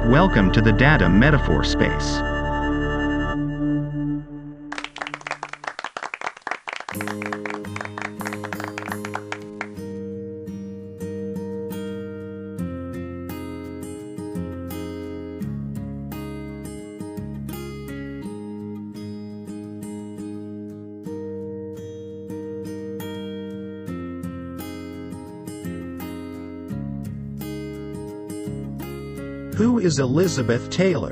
Welcome to the data metaphor space. Who is Elizabeth Taylor?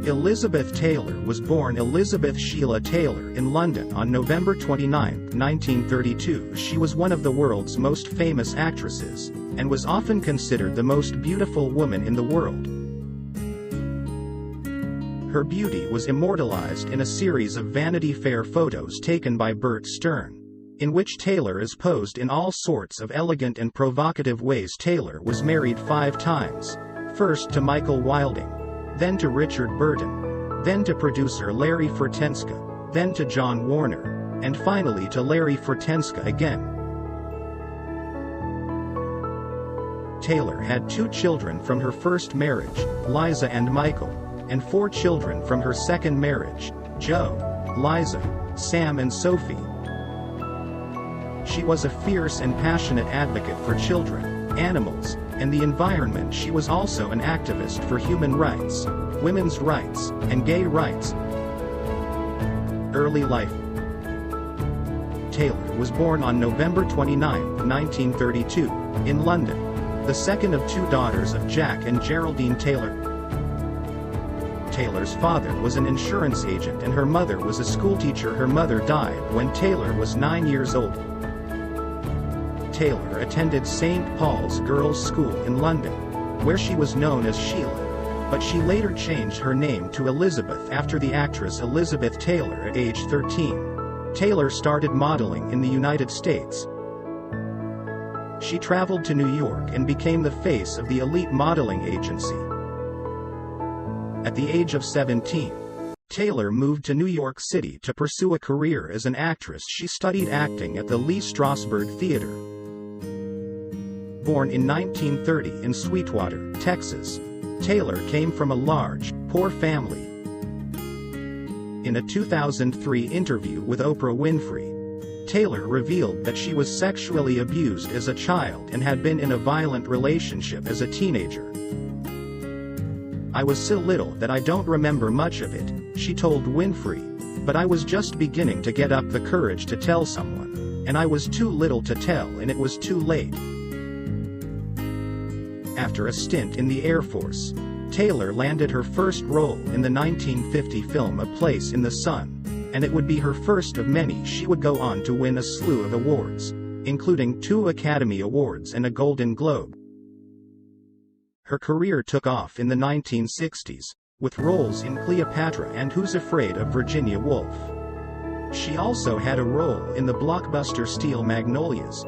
Elizabeth Taylor was born Elizabeth Sheila Taylor in London on November 29, 1932. She was one of the world's most famous actresses, and was often considered the most beautiful woman in the world. Her beauty was immortalized in a series of Vanity Fair photos taken by Bert Stern, in which Taylor is posed in all sorts of elegant and provocative ways. Taylor was married 5 times, first to Michael Wilding, then to Richard Burton, then to producer Larry Fortenska, then to John Warner, and finally to Larry Fortenska again. Taylor had 2 children from her first marriage, Liza and Michael, and 4 children from her second marriage, Joe, Liza, Sam and Sophie. She was a fierce and passionate advocate for children, animals, and the environment. She was also an activist for human rights, women's rights, and gay rights. Early life. Taylor was born on November 29, 1932, in London, the second of 2 daughters of Jack and Geraldine Taylor. Taylor's father was an insurance agent and her mother was a schoolteacher. Her mother died when Taylor was 9 years old. Taylor attended St. Paul's Girls' School in London, where she was known as Sheila, but she later changed her name to Elizabeth after the actress Elizabeth Taylor at age 13. Taylor started modeling in the United States. She traveled to New York and became the face of the elite modeling agency. At the age of 17, Taylor moved to New York City to pursue a career as an actress. She studied acting at the Lee Strasberg Theater. Born in 1930 in Sweetwater, Texas, Taylor came from a large, poor family. In a 2003 interview with Oprah Winfrey, Taylor revealed that she was sexually abused as a child and had been in a violent relationship as a teenager. "I was so little that I don't remember much of it," she told Winfrey, "but I was just beginning to get up the courage to tell someone, and I was too little to tell and it was too late." After a stint in the Air Force, Taylor landed her first role in the 1950 film A Place in the Sun, and it would be her first of many. She would go on to win a slew of awards, including 2 Academy Awards and a Golden Globe. Her career took off in the 1960s, with roles in Cleopatra and Who's Afraid of Virginia Woolf. She also had a role in the blockbuster Steel Magnolias.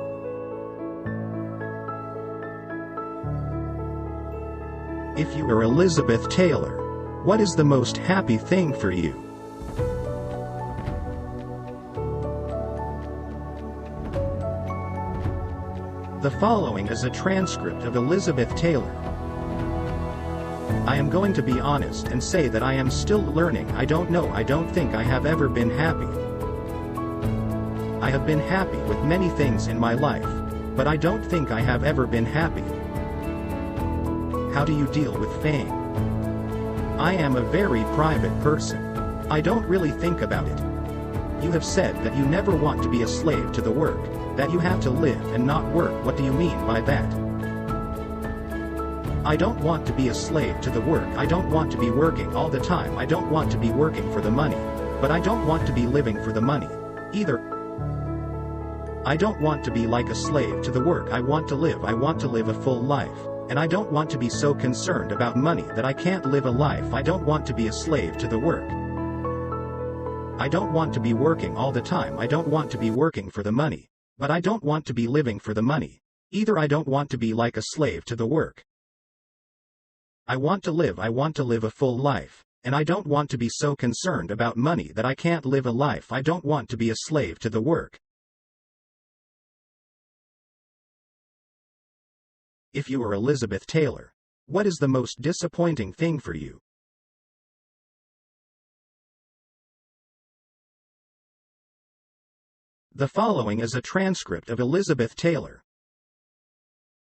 If you are Elizabeth Taylor, what is the most happy thing for you? The following is a transcript of Elizabeth Taylor. "I am going to be honest and say that I am still learning. I don't know. I don't think I have ever been happy. I have been happy with many things in my life, but I don't think I have ever been happy. How do you deal with fame? I am a very private person. I don't really think about it. You have said that you never want to be a slave to the work, that you have to live and not work. What do you mean by that? I don't want to be a slave to the work. I don't want to be working all the time. I don't want to be working for the money, but I don't want to be living for the money either. I don't want to be like a slave to the work. I want to live a full life. And I don't want to be so concerned about money that I can't live a life. I don't want to be a slave to the work. I don't want to be working all the time. I don't want to be working for the money, but I don't want to be living for the money either. I don't want to be like a slave to the work. I want to live a full life, and I don't want to be so concerned about money that I can't live a life. I don't want to be a slave to the work. if you were Elizabeth Taylor, what is the most disappointing thing for you? The following is a transcript of Elizabeth Taylor.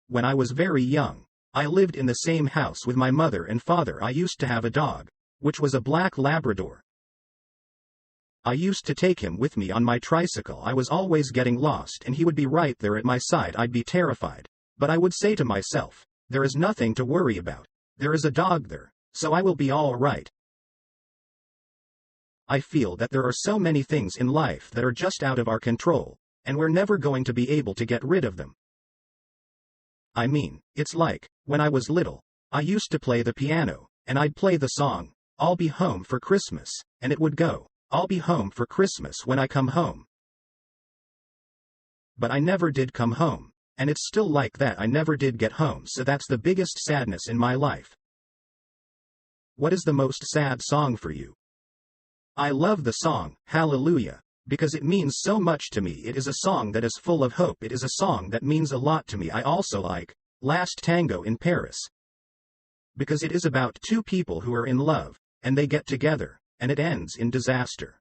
When I was very young, I lived in the same house with my mother and father. I used to have a dog, which was a black Labrador. I used to take him with me on my tricycle. I was always getting lost and he would be right there at my side. I'd be terrified, but I would say to myself, there is nothing to worry about. There is a dog there, so I will be all right. I feel that there are so many things in life that are just out of our control, and we're never going to be able to get rid of them. I mean, it's like, when I was little, I used to play the piano, and I'd play the song, I'll be home for Christmas, and it would go, I'll be home for Christmas when I come home. But I never did come home, and it's still like that. I never did get home, so that's the biggest sadness in my life. What is the most sad song for you? I love the song, Hallelujah, because it means so much to me. It is a song that is full of hope. It is a song that means a lot to me. I also like Last Tango in Paris, because it is about two people who are in love, and they get together, and it ends in disaster.